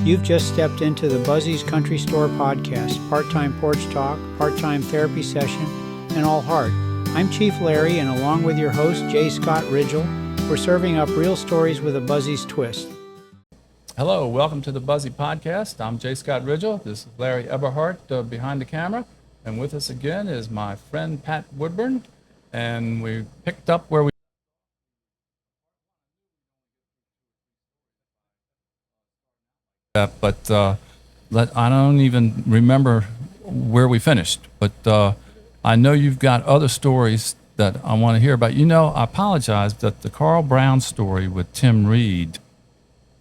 You've just stepped into the Buzzy's Country Store podcast, part-time porch talk, part-time therapy session, and all heart. I'm Chief Larry, and along with your host, J. Scott Ridgell, we're serving up real stories with a Buzzy's twist. Hello, welcome to the Buzzy Podcast. I'm J. Scott Ridgell. This is Larry Eberhardt behind the camera. And with us again is my friend Pat Woodburn. And we picked up where we... But I don't even remember where we finished. But I know you've got other stories that I want to hear about. You know, I apologize that the Carl Brown story with Tim Reed,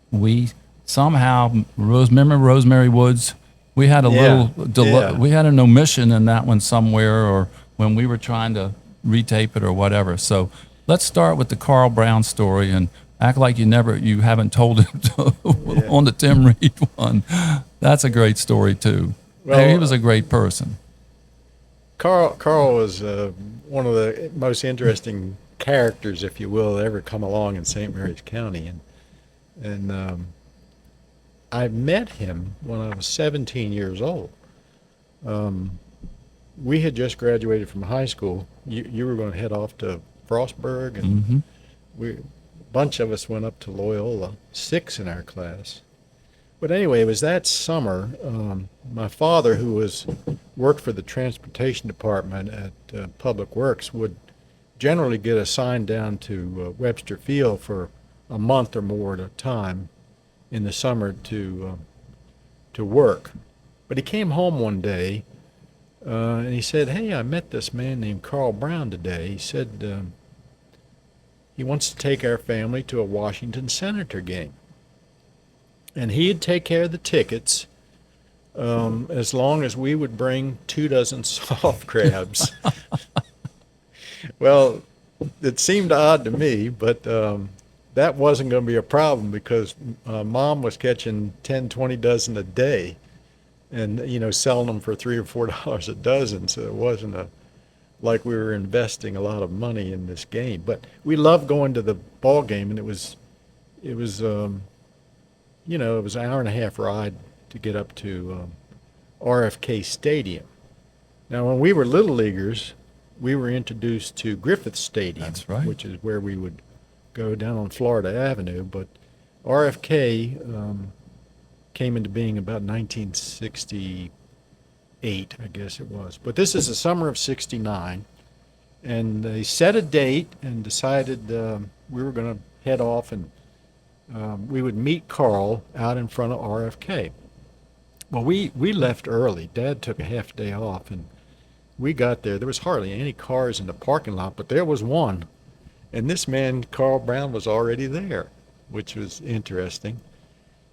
we somehow, Rosemary Woods, we had a we had an omission in that one somewhere, or when we were trying to retape it or whatever. So let's start with the Carl Brown story and act like you haven't told it on the Tim Reed one. That's a great story too. Well, he was a great person. Carl was one of the most interesting characters, if you will, that ever come along in St. Mary's County, and I met him when I was 17 years old. We had just graduated from high school. You were going to head off to Frostburg, and a bunch of us went up to Loyola, 6 in our class. But anyway, it was that summer. My father, who worked for the transportation department at Public Works, would generally get assigned down to Webster Field for a month or more at a time in the summer to work. But he came home one day and he said, "Hey, I met this man named Carl Brown today." He said he wants to take our family to a Washington Senator game. And he'd take care of the tickets as long as we would bring 24 soft crabs. Well, it seemed odd to me, but that wasn't going to be a problem because Mom was catching 10, 20 dozen a day and, selling them for $3 or $4 a dozen. So it wasn't like we were investing a lot of money in this game. But we loved going to the ball game, and it was it was an hour and a half ride to get up to RFK Stadium. Now, when we were little leaguers, we were introduced to Griffith Stadium, that's right, which is where we would go down on Florida Avenue. But RFK came into being about 1968, I guess it was. But this is the summer of '69, and they set a date and decided we were going to head off, and we would meet Carl out in front of RFK. Well, we left early. Dad took a half day off, and we got there. There was hardly any cars in the parking lot, but there was one. And this man, Carl Brown, was already there, which was interesting.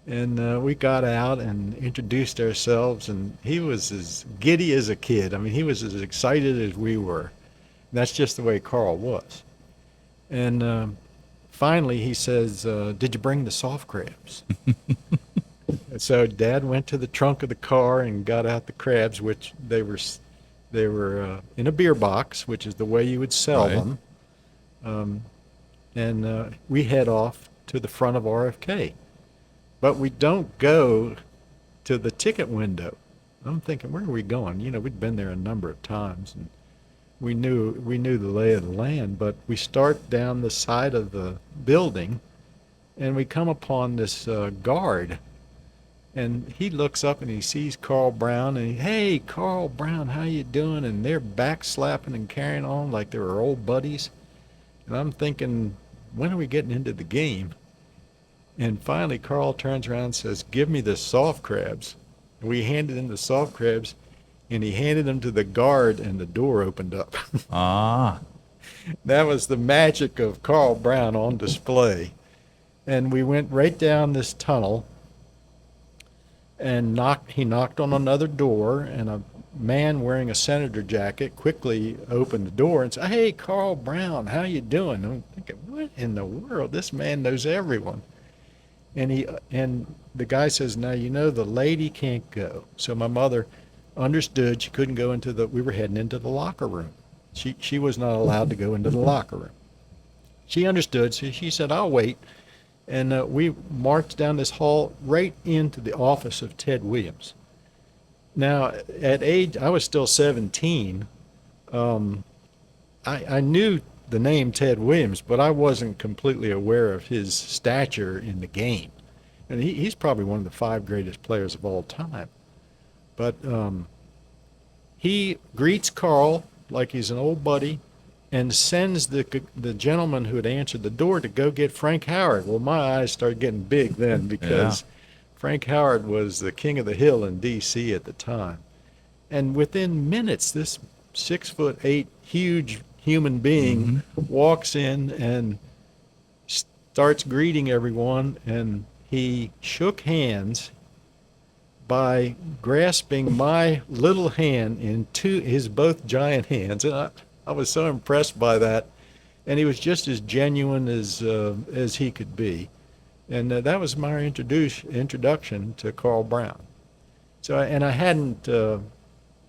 And we got out and introduced ourselves, and he was as giddy as a kid. I mean, he was as excited as we were. And that's just the way Carl was. And finally, he says, "Did you bring the soft crabs?" And so Dad went to the trunk of the car and got out the crabs, which they were in a beer box, which is the way you would sell them. And we head off to the front of RFK. But we don't go to the ticket window. I'm thinking, where are we going? We'd been there a number of times, and we knew the lay of the land. But we start down the side of the building, and we come upon this guard. And he looks up and he sees Carl Brown, and "Hey, Carl Brown, how you doing?" And they're backslapping and carrying on like they were old buddies. And I'm thinking, when are we getting into the game? And finally, Carl turns around and says, "Give me the soft crabs." And we handed him the soft crabs, and he handed them to the guard, and the door opened up. That was the magic of Carl Brown on display. And we went right down this tunnel, and he knocked on another door, and a man wearing a senator jacket quickly opened the door and said, "Hey, Carl Brown, how you doing?" I'm thinking, what in the world? This man knows everyone. And the guy says, "Now, the lady can't go." So my mother understood she couldn't go we were heading into the locker room. She was not allowed to go into the locker room. She understood, so she said, "I'll wait." And we marched down this hall right into the office of Ted Williams. Now, I was still 17. I knew the name Ted Williams, but I wasn't completely aware of his stature in the game. And he's probably one of the 5 greatest players of all time. But he greets Carl like he's an old buddy and sends the gentleman who had answered the door to go get Frank Howard. Well, my eyes started getting big then because Frank Howard was the king of the hill in D.C. at the time. And within minutes, this 6'8" huge human being walks in and starts greeting everyone, and he shook hands by grasping my little hand in his both giant hands. And I was so impressed by that. And he was just as genuine as he could be. And that was my introduction to Carl Brown. And I hadn't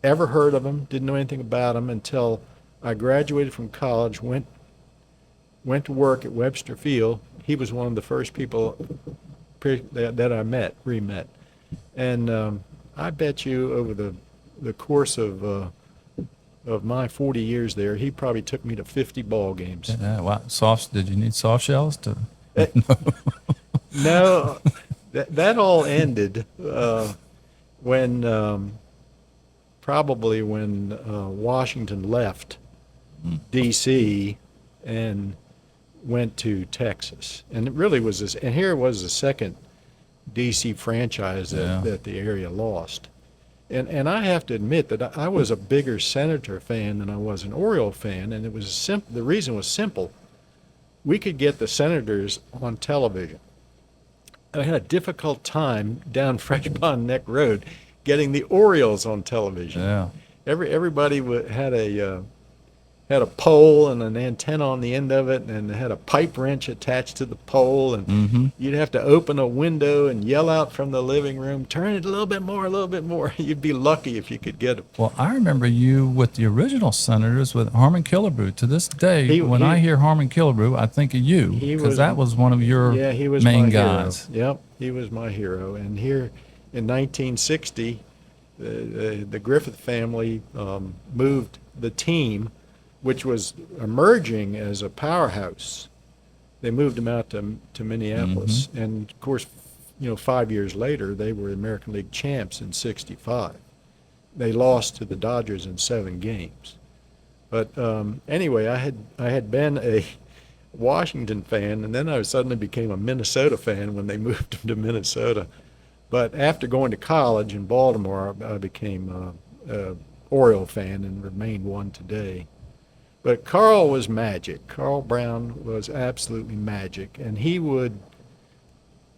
ever heard of him, didn't know anything about him until I graduated from college, went to work at Webster Field. He was one of the first people that I met. And I bet you over the course of my 40 years there, he probably took me to 50 ball games. Yeah, wow. Did you need soft shells to? No, that all ended when probably when Washington left D.C. and went to Texas. And it really was this, and here was the second D.C. franchise that the area lost. And I have to admit that I was a bigger Senator fan than I was an Oriole fan, and it was the reason was simple. We could get the Senators on television. I had a difficult time down Fresh Pond Neck Road getting the Orioles on television. Yeah. Everybody had a pole and an antenna on the end of it, and had a pipe wrench attached to the pole, and you'd have to open a window and yell out from the living room, "Turn it a little bit more, a little bit more." You'd be lucky if you could get it. Well, I remember you with the original Senators with Harmon Killebrew. To this day, when I hear Harmon Killebrew, I think of you, because that was one of your main guys. Hero. Yep, he was my hero. And here in 1960, the Griffith family moved the team, which was emerging as a powerhouse. They moved them out to Minneapolis. And, of course, 5 years later, they were American League champs in '65. They lost to the Dodgers in 7 games. But anyway, I had been a Washington fan, and then I suddenly became a Minnesota fan when they moved them to Minnesota. But after going to college in Baltimore, I became an Oriole fan and remain one today. But Carl was magic. Carl Brown was absolutely magic. And he would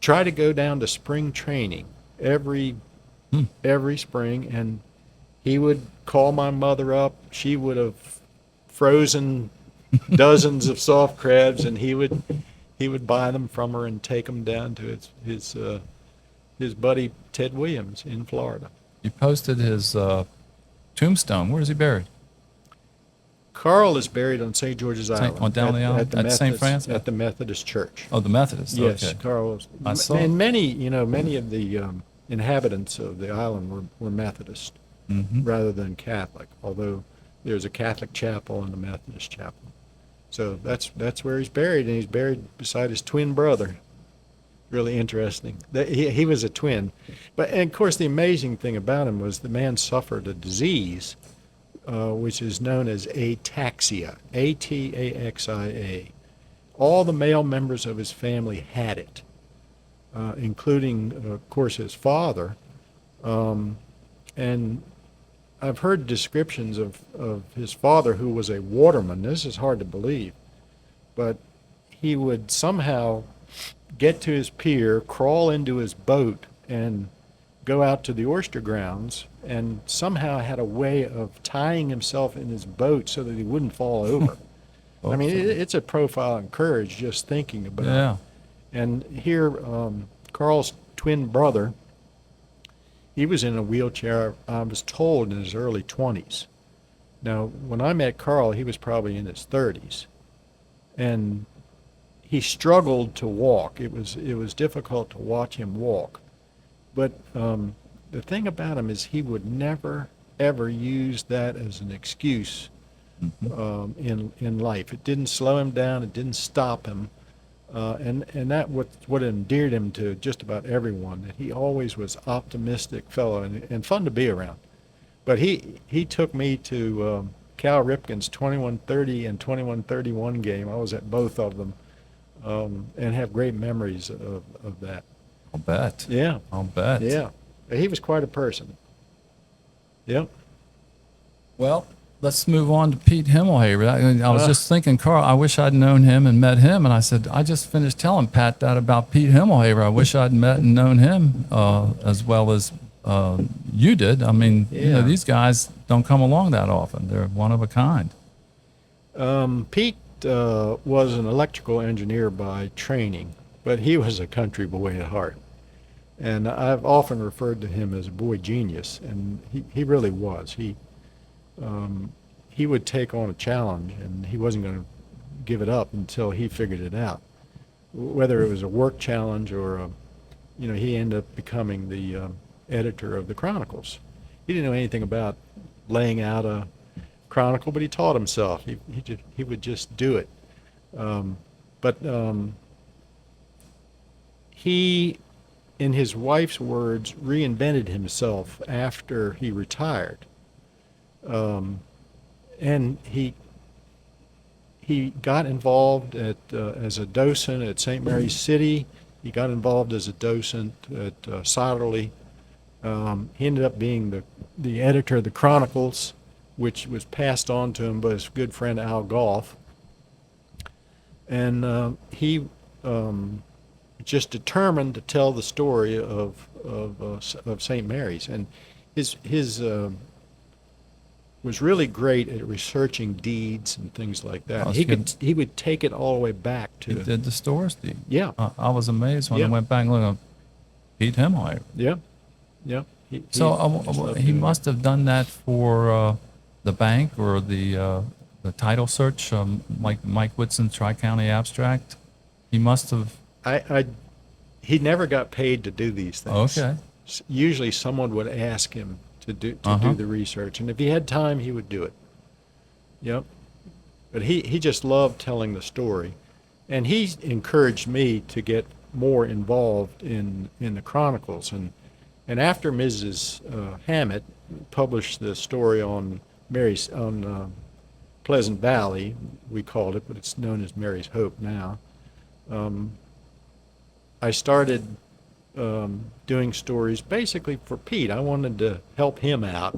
try to go down to spring training every spring, and he would call my mother up. She would have frozen dozens of soft crabs, and he would buy them from her and take them down to his buddy Ted Williams in Florida. You posted his tombstone. Where is he buried? Carl is buried on St. George's Island. Down the island? At St. Francis? At the Methodist Church. Oh, the Methodist. Yes, okay. Carl was. I saw. And many of the inhabitants of the island were Methodist rather than Catholic, although there's a Catholic chapel and a Methodist chapel. So that's where he's buried, and he's buried beside his twin brother. Really interesting. He was a twin. And of course, the amazing thing about him was the man suffered a disease which is known as ataxia, A-T-A-X-I-A. All the male members of his family had it, including, of course, his father. And I've heard descriptions of his father, who was a waterman. This is hard to believe, but he would somehow get to his pier, crawl into his boat, and go out to the oyster grounds, and somehow had a way of tying himself in his boat so that he wouldn't fall over. I mean, it's a profile in courage just thinking about it. And here, Carl's twin brother, he was in a wheelchair, I was told, in his early 20s. Now, when I met Carl, he was probably in his 30s. And he struggled to walk. It was difficult to watch him walk. But the thing about him is he would never ever use that as an excuse in life. It didn't slow him down. It didn't stop him. And that what endeared him to just about everyone. That he always was optimistic fellow and fun to be around. But he took me to Cal Ripken's 2130 and 2131 game. I was at both of them, and have great memories of that. I'll bet. Yeah. I'll bet. Yeah. He was quite a person. Yep. Well, let's move on to Pete Himmelhaber. I was just thinking, Carl, I wish I'd known him and met him. And I said, I just finished telling Pat that about Pete Himmelhaber. I wish I'd met and known him as well as you did. I mean, Yeah. these guys don't come along that often. They're one of a kind. Pete was an electrical engineer by training, but he was a country boy at heart. And I've often referred to him as a boy genius, and he really was. He would take on a challenge, and he wasn't going to give it up until he figured it out. Whether it was a work challenge or, he ended up becoming the editor of the Chronicles. He didn't know anything about laying out a chronicle, but he taught himself. He would just do it. But he, in his wife's words, reinvented himself after he retired. And he got involved as a docent at St. Mary's City. He got involved as a docent at Sotterley. He ended up being the editor of the Chronicles, which was passed on to him by his good friend Al Goff. And he just determined to tell the story of St. Mary's. And his was really great at researching deeds and things like that. He would take it all the way back to. He did the stores deed. Yeah. I was amazed when I went back and looked at Pete Himmelhaber. Yeah. Yeah. He must have done that for the bank or the title search, like Mike Whitson's Tri-County Abstract. He must have. He never got paid to do these things. Okay. Usually someone would ask him to do the research, and if he had time, he would do it. Yep. But he just loved telling the story, and he encouraged me to get more involved in the Chronicles. And after Mrs. Hammett published the story on Pleasant Valley, we called it, but it's known as Mary's Hope now. I started doing stories basically for Pete. I wanted to help him out.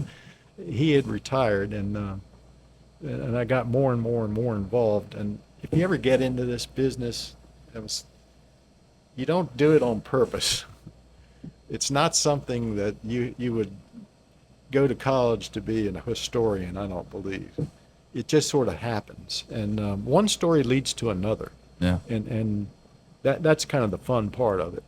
He had retired, and I got more and more and more involved. And if you ever get into this business, you don't do it on purpose. It's not something that you would go to college to be a historian, I don't believe. It just sort of happens. And one story leads to another. Yeah. And that's kind of the fun part of it.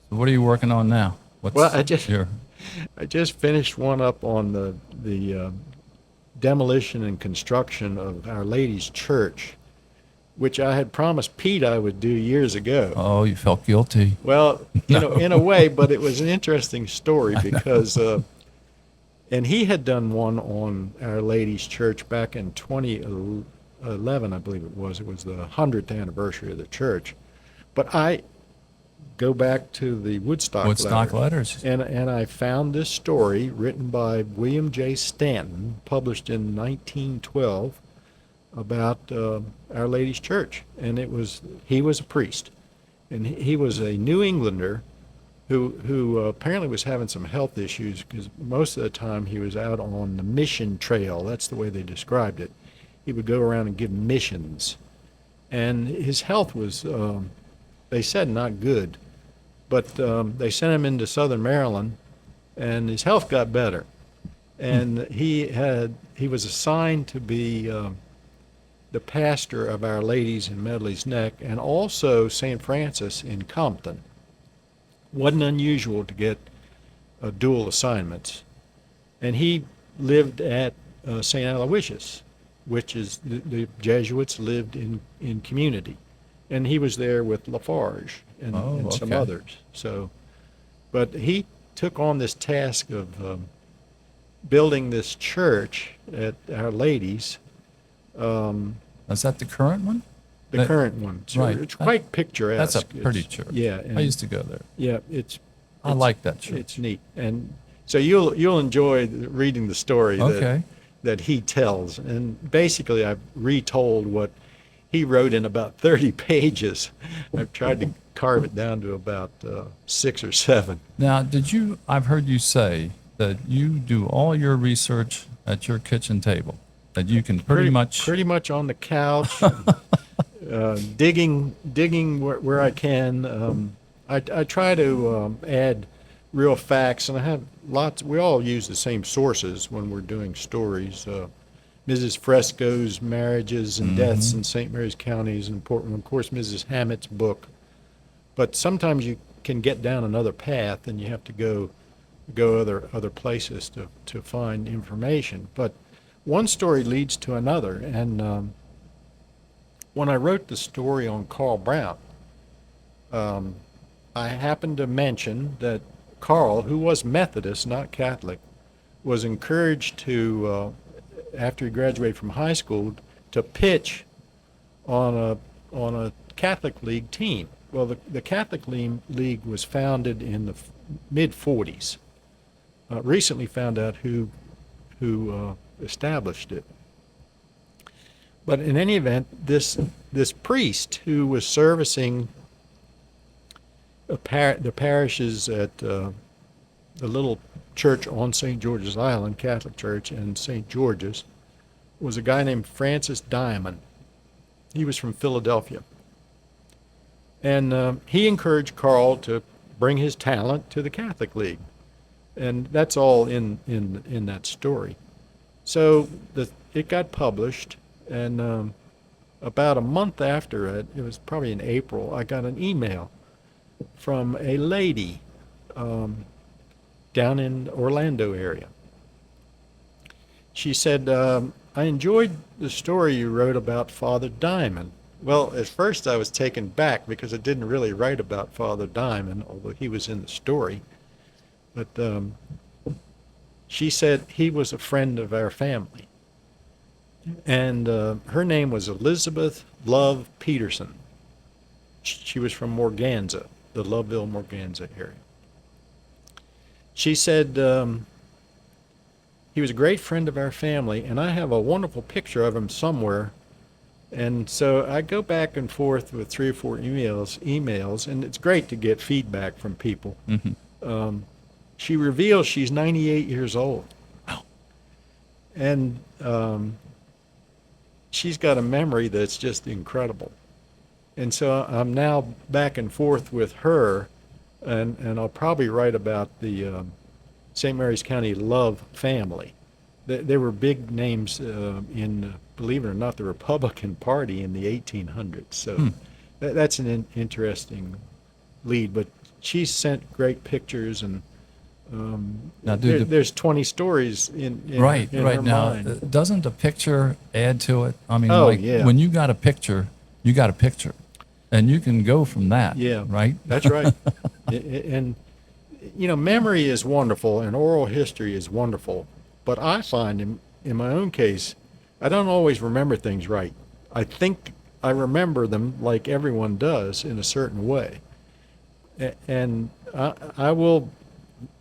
So what are you working on now? I just finished one up on the demolition and construction of Our Lady's Church, which I had promised Pete I would do years ago. Oh, you felt guilty. Well, in a way, but it was an interesting story because, and he had done one on Our Lady's Church back in 2011, I believe it was. It was the 100th anniversary of the church. But I go back to the Woodstock letters. And I found this story written by William J. Stanton, published in 1912, about Our Lady's Church. And he was a priest. And he was a New Englander who apparently was having some health issues because most of the time he was out on the mission trail. That's the way they described it. He would go around and give missions. And his health was, they said, not good. But they sent him into southern Maryland, and his health got better. And he was assigned to be the pastor of Our Lady's in Medley's Neck and also St. Francis in Compton. Wasn't unusual to get dual assignments. And he lived at St. Aloysius, which is the Jesuits lived in community. and he was there with Lafarge and some okay. others. So, but he took on this task of building this church at Our Lady's, Is that the current one? the current one. So Right. it's quite picturesque. That's a pretty It's- church. Yeah, I used to go there. yeah, I like that church. it's neat, and so you'll enjoy reading the story Okay. that he tells. And basically, I've retold what he wrote in about 30 pages. I've tried to carve it down to about 6 or 7. Now, I've heard you say that you do all your research at your kitchen table, that you can pretty much on the couch, digging where I can. I try to add real facts, and I have lots. We all use the same sources when we're doing stories. Mrs. Fresco's Marriages and Deaths in St. Mary's County is important. Of course, Mrs. Hammett's book. But sometimes you can get down another path, and you have to go other places to find information. But one story leads to another, and when I wrote the story on Carl Brown, I happened to mention that Carl, who was Methodist, not Catholic, was encouraged to, after he graduated from high school, to pitch on a Catholic League team. Well, the Catholic League was founded in the mid-40s. Recently found out who established it. But in any event, this priest who was servicing the parishes at the little church on St. George's Island, Catholic Church, and St. George's, was a guy named Francis Diamond. He was from Philadelphia. And he encouraged Carl to bring his talent to the Catholic League. And that's all in that story. So it got published, and about a month after it was probably in April, I got an email from a lady down in Orlando area. She said, I enjoyed the story you wrote about Father Diamond. Well, at first I was taken back because I didn't really write about Father Diamond, although he was in the story. But she said he was a friend of our family. And her name was Elizabeth Love Peterson. She was from Morganza, the Loveville, Morganza area. She said he was a great friend of our family, and I have a wonderful picture of him somewhere. And so I go back and forth with 3 or 4 emails, and it's great to get feedback from people. Mm-hmm. She reveals she's 98 years old. Wow. And she's got a memory that's just incredible. And so I'm now back and forth with her, and I'll probably write about the St. Mary's County Love family. They were big names in, believe it or not, the Republican Party in the 1800s. So that's an interesting lead. But she sent great pictures, and now, there's 20 stories in her now. mind. Doesn't the picture add to it? I mean, yeah. when you got a picture, you got a picture, and you can go from that. Yeah, right. That's right. And memory is wonderful, and oral history is wonderful. But I find in my own case, I don't always remember things right. I think I remember them like everyone does in a certain way, and I will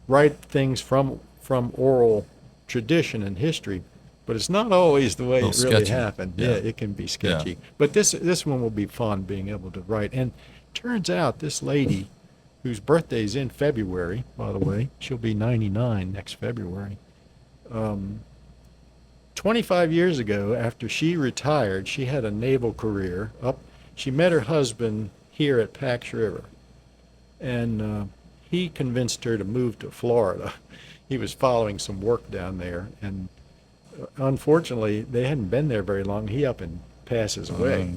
write things from oral tradition and history, but it's not always the way it really happened. Yeah, it can be sketchy. Yeah. But this one will be fun, being able to write. And turns out this lady, whose birthday is in February, by the way, she'll be 99 next February. 25 years ago, after she retired, she had a naval career. She met her husband here at Pax River, and he convinced her to move to Florida. He was following some work down there, and unfortunately, they hadn't been there very long. He up and passes away.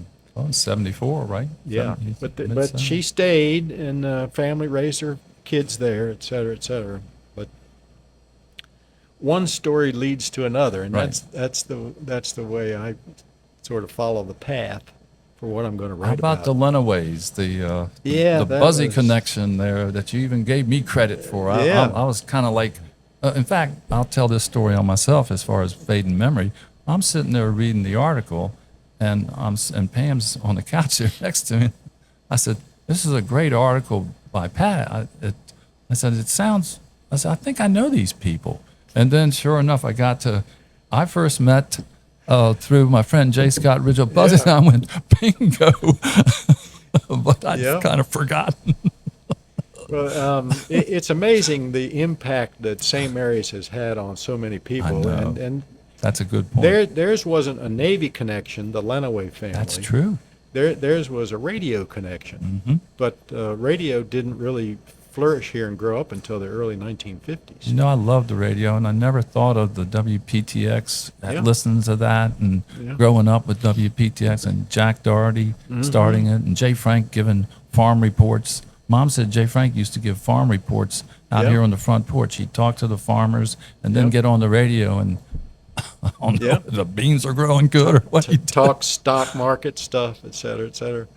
74, right? Yeah, but she stayed, and family raised her kids there, et cetera, et cetera. But one story leads to another, and that's the way I sort of follow the path for what I'm going to How write about the Lenaways, Yeah, the that Buzzy was- connection there that you even gave me credit for? Yeah. I was kind of like, in fact, I'll tell this story on myself as far as fading memory. I'm sitting there reading the article, and and Pam's on the couch there next to me. I said, "This is a great article by Pat." I said, I said, "I think I know these people." And then, sure enough, I first met through my friend J. Scott Ridgell Buzzy, Yeah. and I went, bingo. But I'd Yeah. kind of forgotten. Well, it's amazing the impact that St. Mary's has had on so many people. know. And That's a good point. theirs wasn't a Navy connection, the Lenaway family. That's true. Theirs was a radio connection. Hmm. But radio didn't really flourish here and grow up until the early 1950s. You know, I love the radio, and I never thought of the WPTX, Yeah. listening to that, and Yeah. growing up with WPTX, and Jack Doherty starting it, and Jay Frank giving farm reports. Mom said Jay Frank used to give farm reports out Yeah. here on the front porch. He'd talk to the farmers and then Yep. get on the radio, and I don't know Yeah. if the beans are growing good or what. Talk stock market stuff, et cetera, et cetera.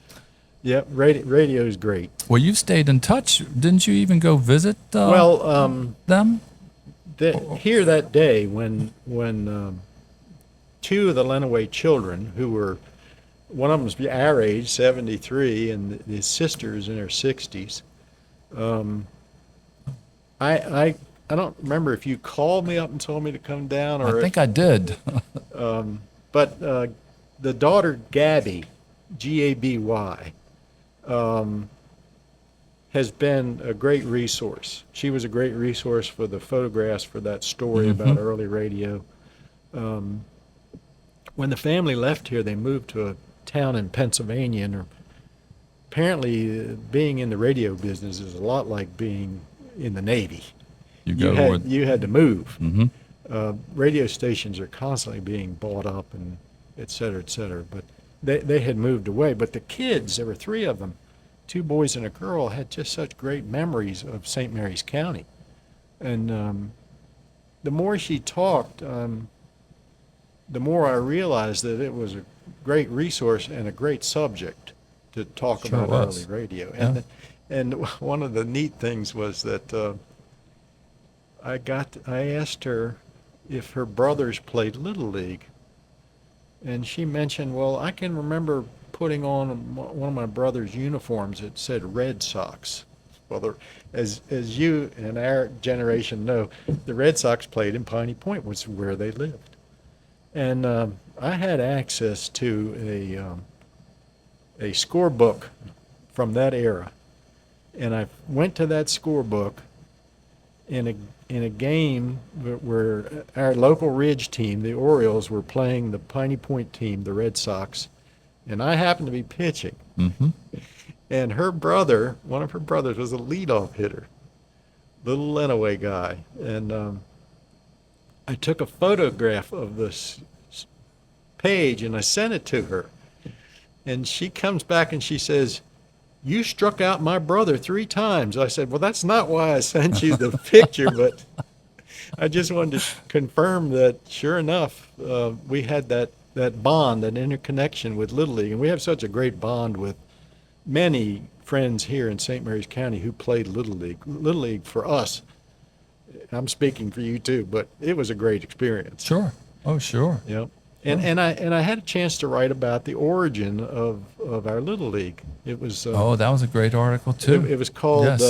Yeah, radio is great. Well, you stayed in touch. Didn't you even go visit them? Here that day when two of the Lenaway children, who were, one of them was our age, 73, and his sister's in her 60s. I don't remember if you called me up and told me to come down, or I think I did. but the daughter Gabby, Gaby, has been a great resource. She was a great resource for the photographs for that story about early radio. When the family left here, they moved to a town in Pennsylvania, and apparently being in the radio business is a lot like being in the Navy. You had to move. Radio stations are constantly being bought up, and et cetera, et cetera. But they had moved away. But the kids, there were three of them, two boys and a girl, had just such great memories of St. Mary's County. And the more she talked, the more I realized that it was a great resource and a great subject to talk Sure about was. early radio. Yeah. And one of the neat things was that I asked her if her brothers played Little League. And she mentioned, well, I can remember putting on one of my brother's uniforms that said Red Sox. Well, as you and our generation know, the Red Sox played in Piney Point, which is where they lived. And I had access to a scorebook from that era. And I went to that scorebook in a game where our local Ridge team, the Orioles, were playing the Piney Point team, the Red Sox, and I happened to be pitching. And her brother, one of her brothers, was a leadoff hitter, little Lenaway guy. And I took a photograph of this page and I sent it to her. And she comes back and she says, "You struck out my brother 3 times." I said, "Well, that's not why I sent you the picture, but I just wanted to confirm that, sure enough, we had that bond, that interconnection with Little League. And we have such a great bond with many friends here in St. Mary's County who played Little League. Little League for us, I'm speaking for you too, but it was a great experience. Sure. Oh, sure. Yep. And I had a chance to write about the origin of our Little League. It was Oh, that was a great article too. it was called Yes.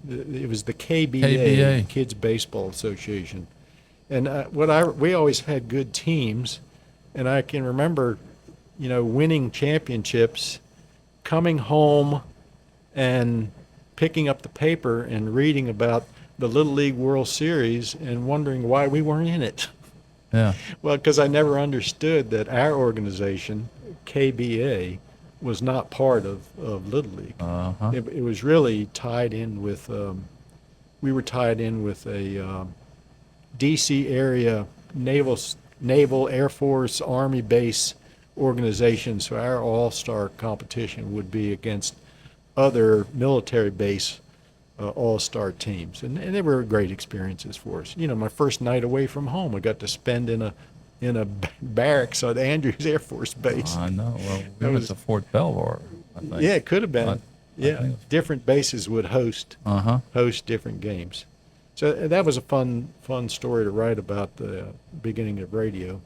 it was the KBA, KBA. Kids Baseball Association. And we always had good teams, and I can remember, winning championships, coming home and picking up the paper and reading about the Little League World Series and wondering why we weren't in it. Yeah. Well, because I never understood that our organization, KBA, was not part of Little League. Uh-huh. It was really tied in with, we were tied in with a D.C. area naval, Air Force, Army base organization. So our all-star competition would be against other military base all-star teams. And they were great experiences for us. My first night away from home, I got to spend in a in a barracks at Andrews Air Force Base. I know. Well, we That went was- to Fort Belvoir, I think. Yeah, it could have been. I Yeah, think- different bases would host Uh-huh. different games. So that was a fun story to write about the beginning of radio.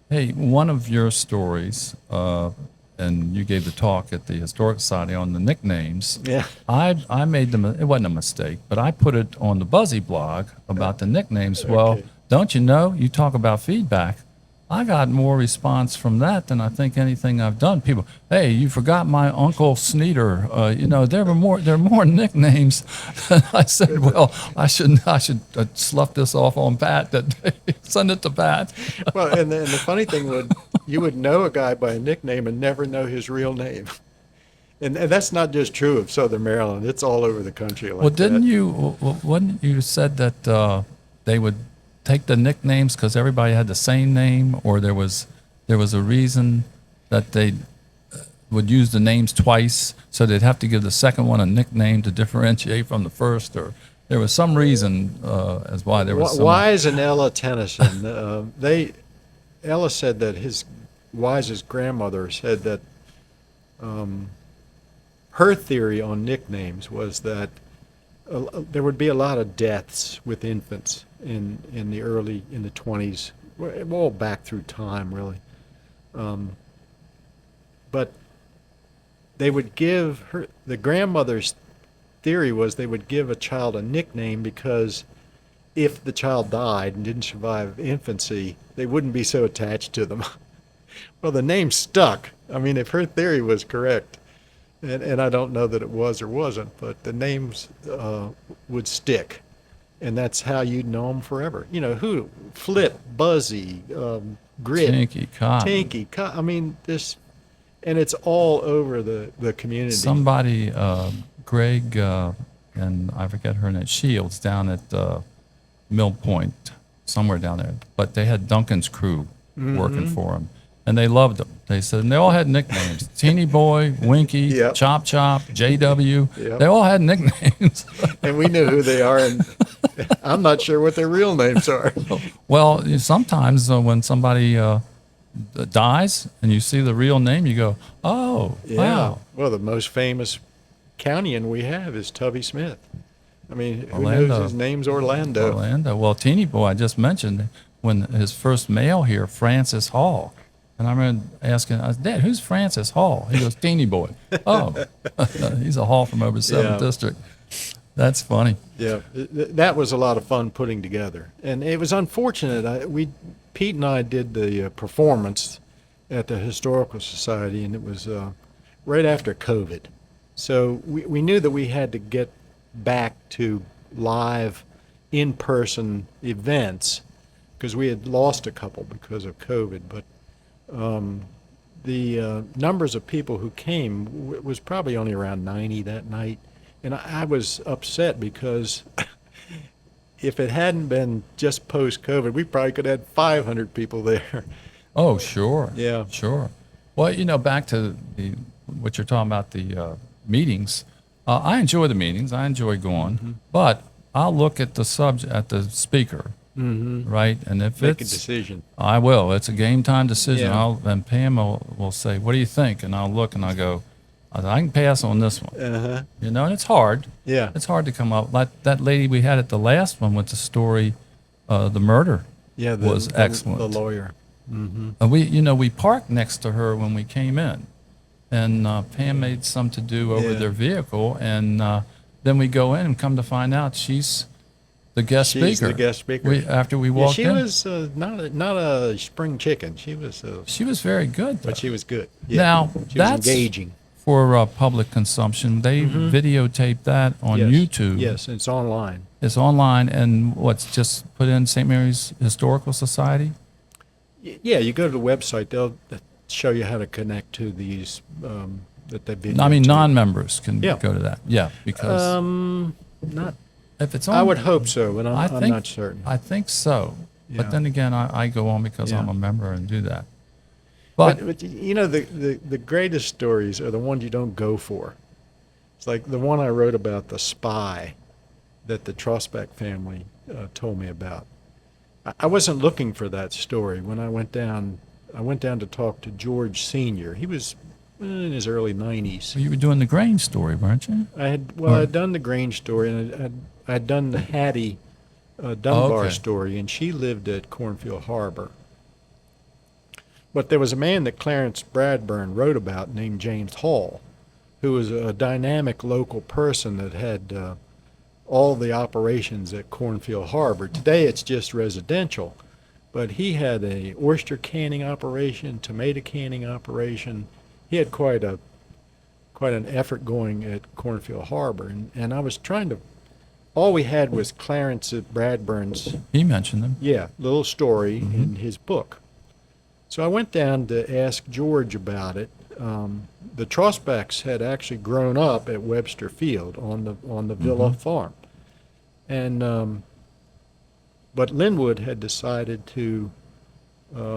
Hey, one of your stories, and you gave the talk at the Historic Society on the nicknames. Yeah. I made them. It wasn't a mistake, but I put it on the Buzzy blog about the nicknames. Well, Okay. don't you know? You talk about feedback. I got more response from that than I think anything I've done. People, hey, you forgot my Uncle Sneeder. There are more nicknames. I said, well, I should slough this off on Pat. Send it to Pat. Well, and the funny thing you would know a guy by a nickname and never know his real name. And that's not just true of Southern Maryland. It's all over the country like Well, didn't that. Wasn't you said that they would take the nicknames because everybody had the same name, or there was a reason that they would use the names twice, so they'd have to give the second one a nickname to differentiate from the first, or there was some reason as why there was some. Wise and Ella Tennyson, Ella said that Wise's grandmother said that her theory on nicknames was that there would be a lot of deaths with infants in the 20s, all back through time really. But they would give the grandmother's theory was they would give a child a nickname because if the child died and didn't survive infancy, they wouldn't be so attached to them. Well, the name stuck. I mean, if her theory was correct, and I don't know that it was or wasn't, but the names would stick, and that's how you'd know them forever. Who? Flip, Buzzy, Grit, Tinky, I mean, and it's all over the community. Somebody, Greg, and I forget her name, Shields, down at Mill Point, somewhere down there. But they had Duncan's crew working for them, and they loved them. They said, and they all had nicknames: Teeny Boy, Winky, Yep. Chop Chop, JW. Yep. They all had nicknames. And we knew who they are, and I'm not sure what their real names are. Well, sometimes when somebody dies and you see the real name, you go, "Oh, Yeah. wow." Well, the most famous county we have is Tubby Smith. I mean, who Orlando. knows his name's Orlando? Orlando. Well, Teeny Boy, I just mentioned when his first mail here, Francis Hall. And I remember asking, I said, Dad, who's Francis Hall? He goes, Teeny Boy. Oh, he's a Hall from over 7th Yeah. District. That's funny. Yeah, that was a lot of fun putting together, and it was unfortunate. Pete and I did the performance at the Historical Society, and it was right after COVID, so we knew that we had to get back to live, in-person events because we had lost a couple because of COVID. But the numbers of people who came was probably only around 90 that night. And I was upset because if it hadn't been just post-COVID, we probably could have had 500 people there. Oh, sure. Yeah. Sure. Well, back to what you're talking about, the meetings. I enjoy the meetings. I enjoy going. But I'll look at the speaker, right? And if Make a it's decision. I will. It's a game time decision. Yeah. And Pam will say, "What do you think?" And I'll look and I go, "I can pass on this one." Uh-huh. And it's hard. Yeah. It's hard to come up. Like that lady we had at the last one with the story, the murder. Yeah, was excellent. The lawyer. And we parked next to her when we came in, and Pam made some to do over Yeah. their vehicle, and then we go in and come to find out she's the guest She's speaker. the guest speaker. After we Yeah, walked she in, was not a spring chicken. She was, she was very good. but though. she was good. Yeah. Now, she was that's engaging. for public consumption. They videotape that on Yes. YouTube. Yes, it's online. It's online, and what's just put in St. Mary's Historical Society. Yeah, you go to the website. They'll show you how to connect to these that they've been. I mean, non-members can Yeah. go to that. Yeah, because Not. if it's on, I would hope so, but I I'm think- not certain. I think so. Yeah. But then again, I go on because Yeah. I'm a member and do that. But, But the greatest stories are the ones you don't go for. It's like the one I wrote about the spy that the Trosbach family told me about. I wasn't looking for that story when I went down. I went down to talk to George Sr. He was in his early 90s. Well, you were doing the grain story, weren't you? I'd done the Grange story, and I'd done the Hattie Dunbar okay. story, and she lived at Cornfield Harbor. But there was a man that Clarence Bradburn wrote about named James Hall, who was a dynamic local person that had all the operations at Cornfield Harbor. Today it's just residential, but he had a oyster canning operation, tomato canning operation. He had quite an effort going at Cornfield Harbor, and I was trying to. All we had was Clarence Bradburn's He mentioned them. little story in his book. So I went down to ask George about it. The Trosbachs had actually grown up at Webster Field on the Villa farm, and but Linwood had decided to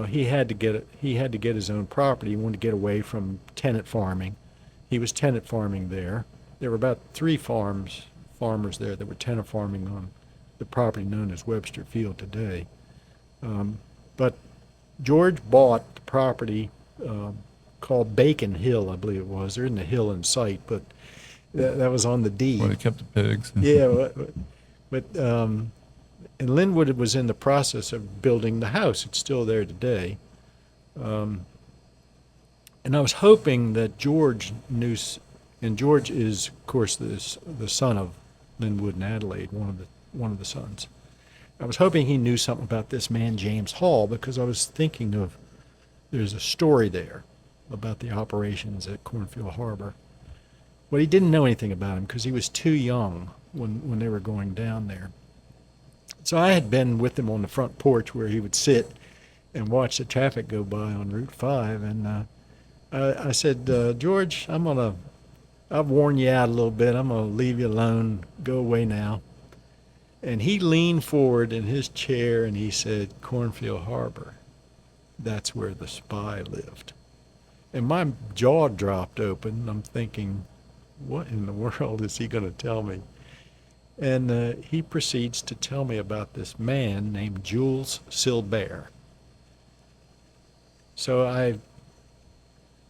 he had to get his own property. He wanted to get away from tenant farming. He was tenant farming there. There were about 3 farmers there that were tenant farming on the property known as Webster Field today. But George bought the property called Bacon Hill, I believe it was. There isn't a hill in sight, but that was on the deed. Where they kept the pigs. Yeah, but and Linwood was in the process of building the house. It's still there today. And I was hoping that George knew, and George is, of course, the son of Linwood and Adelaide, one of the sons. I was hoping he knew something about this man James Hall, because I was thinking of there's a story there about the operations at Cornfield Harbor. But he didn't know anything about him because he was too young when they were going down there. So I had been with him on the front porch where he would sit and watch the traffic go by on Route 5, and I said, George, I've worn you out a little bit. I'm going to leave you alone. Go away now. And he leaned forward in his chair and he said, Cornfield Harbor, that's where the spy lived. And my jaw dropped open. I'm thinking, what in the world is he going to tell me? And he proceeds to tell me about this man named Jules Silbert. So I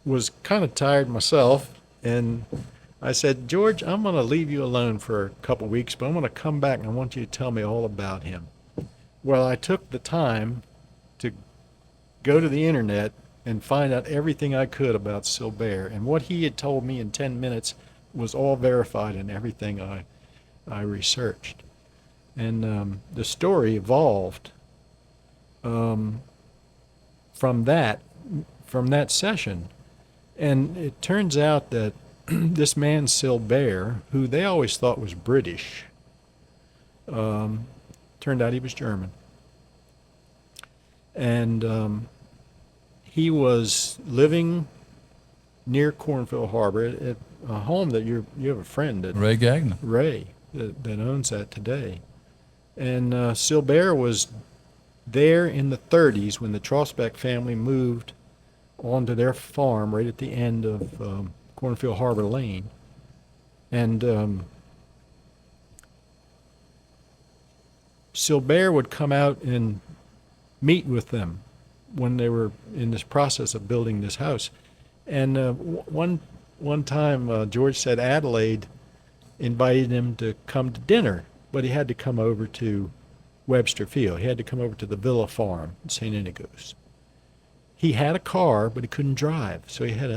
was kind of tired myself, and I said, George, I'm going to leave you alone for a couple weeks, but I'm going to come back and I want you to tell me all about him. Well, I took the time to go to the internet and find out everything I could about Silbert, and what he had told me in 10 minutes was all verified in everything I researched. And the story evolved from that session. And it turns out that this man Silbert, who they always thought was British, turned out he was German. And he was living near Cornfield Harbor at a home that you have a friend that Ray Gagnon. Ray that owns that today. And Silbert was there in the 30s when the Trosbach family moved onto their farm right at the end of Cornfield Harbor Lane. And Silbert would come out and meet with them when they were in this process of building this house. And one time, George said Adelaide invited him to come to dinner, but he had to come over to Webster Field. He had to come over to the Villa farm in St. Inigoes. He had a car, but he couldn't drive, so he had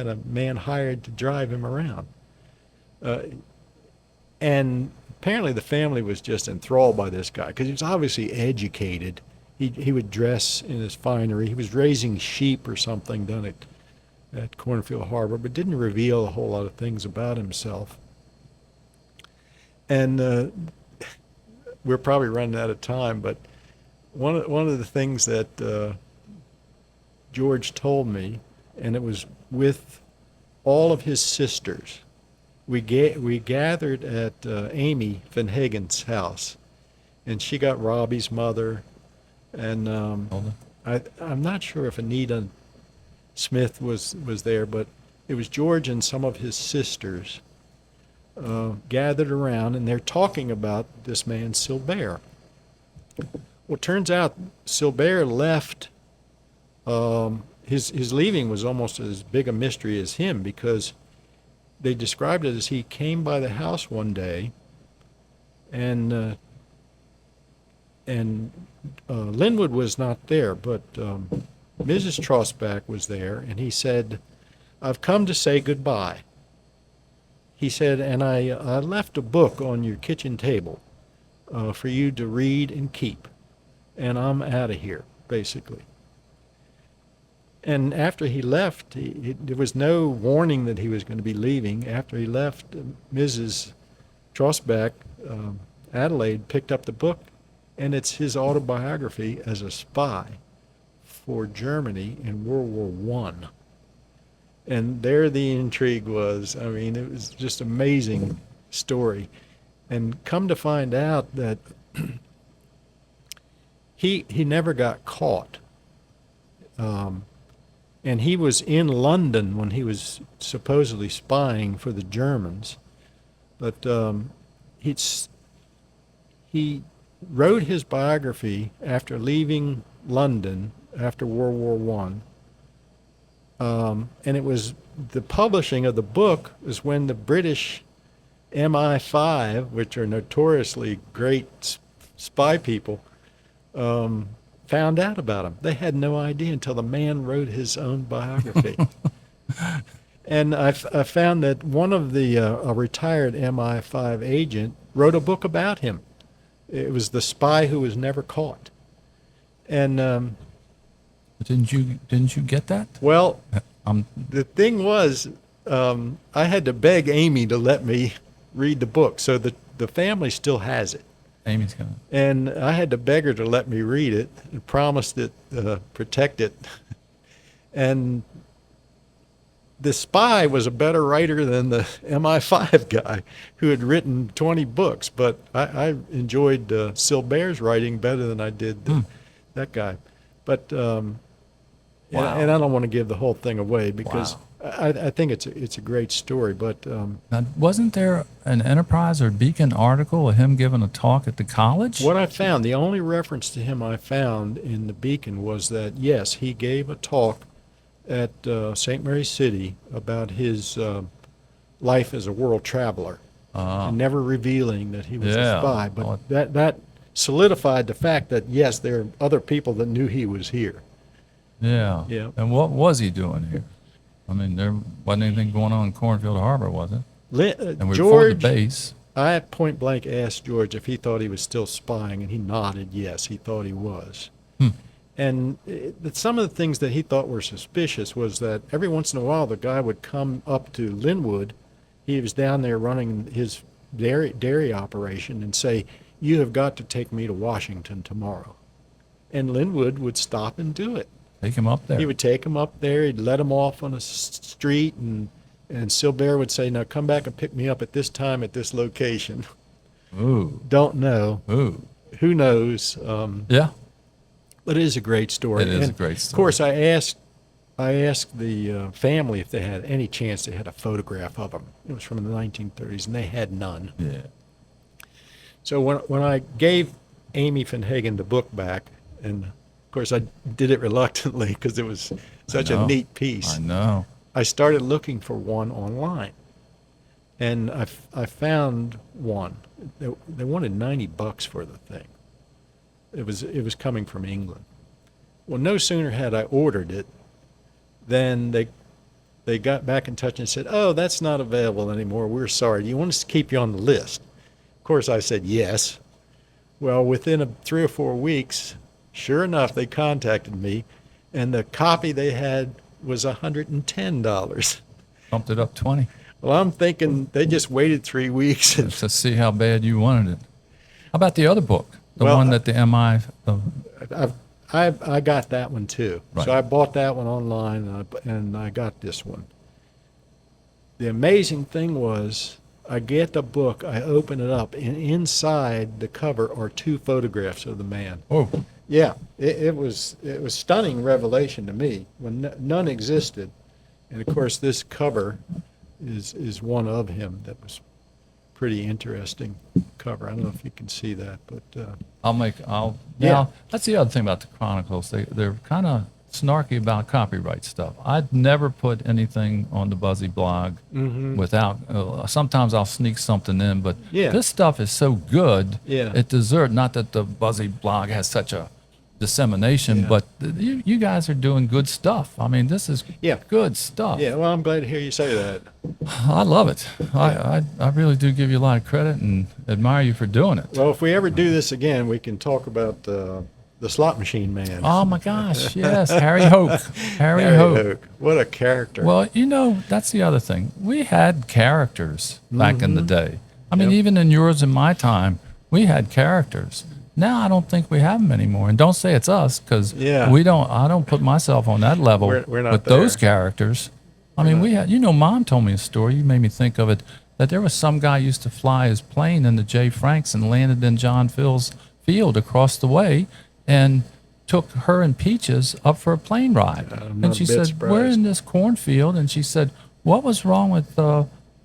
a man hired to drive him around. And apparently the family was just enthralled by this guy because he was obviously educated. He would dress in his finery. He was raising sheep or something done at Cornfield Harbor, but didn't reveal a whole lot of things about himself. And we're probably running out of time, but one of the things that George told me, and it was with all of his sisters. We gathered at Amy Van Hagen's house, and she got Robbie's mother, and I'm not sure if Anita Smith was there, but it was George and some of his sisters gathered around, and they're talking about this man Silbert. Well, it turns out Silbert left. His leaving was almost as big a mystery as him, because they described it as he came by the house one day, and Linwood was not there, but Mrs. Trosbach was there, and he said, "I've come to say goodbye." He said, "And I left a book on your kitchen table for you to read and keep, and I'm out of here," basically. And after he left, there was no warning that he was going to be leaving. After he left, Mrs. Trosbach, Adelaide, picked up the book, and it's his autobiography as a spy for Germany in World War One. And there the intrigue was. I mean, it was just amazing story. And come to find out that he never got caught. And he was in London when he was supposedly spying for the Germans. But he wrote his biography after leaving London after World War One. And it was the publishing of the book was when the British MI5, which are notoriously great spy people, found out about him. They had no idea until the man wrote his own biography. And I found that one of the a retired MI5 agent wrote a book about him. It was The Spy Who Was Never Caught. And Didn't you get that? well, the thing was, I had to beg Amy to let me read the book, so the family still has it. Amy's gonna. And I had to beg her to let me read it and promised it, protect it. And the spy was a better writer than the MI5 guy who had written 20 books. But I enjoyed Silbert's writing better than I did that guy. But and I don't want to give the whole thing away because I think it's a great story. But Now, wasn't there an Enterprise or Beacon article of him giving a talk at the college? what I found, the only reference to him I found in the Beacon was that, yes, he gave a talk at St. Mary's City about his life as a world traveler, and never revealing that he was a spy. But that solidified the fact that, yes, there are other people that knew he was here. Yeah. Yeah. And what was he doing here? I mean, there wasn't anything going on in Cornfield Harbor, was it? And we were for the George, base. I point blank asked George if he thought he was still spying, and he nodded yes, he thought he was. And some of the things that he thought were suspicious was that every once in a while the guy would come up to Linwood. He was down there running his dairy operation and say, "You have got to take me to Washington tomorrow." And Linwood would stop and do it. Take him up there. He would take him up there. He'd let him off on a street, and Silbert would say, "Now come back and pick me up at this time at this location." Ooh. Don't know. Ooh. Who knows? Yeah. But it is a great story. It is And a great story. Of course, I asked the family if they had any chance they had a photograph of him. It was from the 1930s, and they had none. Yeah. So when I gave Amy Van Hagen the book back, and of course I did it reluctantly because it was such a neat piece. I know. I started looking for one online, and I found one. They wanted $90 for the thing. It was coming from England. Well, no sooner had I ordered it than they got back in touch and said, "Oh, that's not available anymore. We're sorry. Do you want us to keep you on the list?" Of course, I said yes. Well, within 3 or 4 weeks, sure enough, they contacted me, and the copy they had was $110. Bumped it up 20 Well, I'm thinking they just waited 3 weeks. to see how bad you wanted it. How about the other book? The Well, one that the MI. I got that one too. Right. So I bought that one online, and I got this one. The amazing thing was, I get the book, I open it up, and inside the cover are 2 photographs of the man. Oh. Yeah, it was stunning revelation to me when none existed, and of course this cover is one of him that was pretty interesting cover. I don't know if you can see that, but Now, that's the other thing about the Chronicles. They're kind of snarky about copyright stuff. I'd never put anything on the Buzzy blog without, sometimes I'll sneak something in, but this stuff is so good, it deserves, not that the Buzzy blog has such a dissemination, but you guys are doing good stuff. I mean, this is good stuff. Yeah, well, I'm glad to hear you say that. I love it. I really do give you a lot of credit and admire you for doing it. Well, if we ever do this again, we can talk about the slot machine man. Oh my gosh, yes, Harry Hoke. Harry Hoke. What a character. Well, that's the other thing. We had characters back in the day. I mean, even in yours and my time, we had characters. Now I don't think we have them anymore. And don't say it's us, because we don't. I don't put myself on that level we're not with there. those characters. I mean, we had. Mom told me a story. You made me think of it. That there was some guy used to fly his plane in the J. Franks and landed in John Phil's field across the way, and took her and Peaches up for a plane ride. And she said, surprised. "We're in this cornfield." And she said, "What was wrong with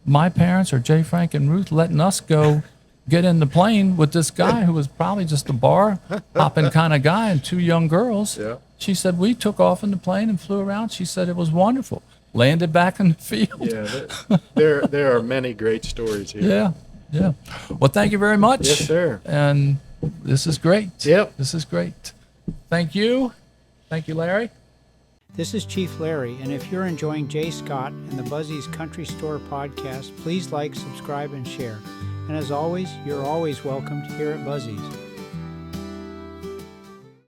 my parents or J. Frank and Ruth letting us go?" Get in the plane with this guy who was probably just a bar hopping kind of guy and two young girls. Yeah. She said, we took off in the plane and flew around. She said it was wonderful. Landed back in the field. Yeah, there are many great stories here. Yeah. Well, thank you very much. Yes, sir. And this is great. Yep. This is great. Thank you. Thank you, Larry. This is Chief Larry, and if you're enjoying Jay Scott and the Buzzy's Country Store podcast, please like, subscribe, and share. And as always, you're always welcome here at Buzzy's.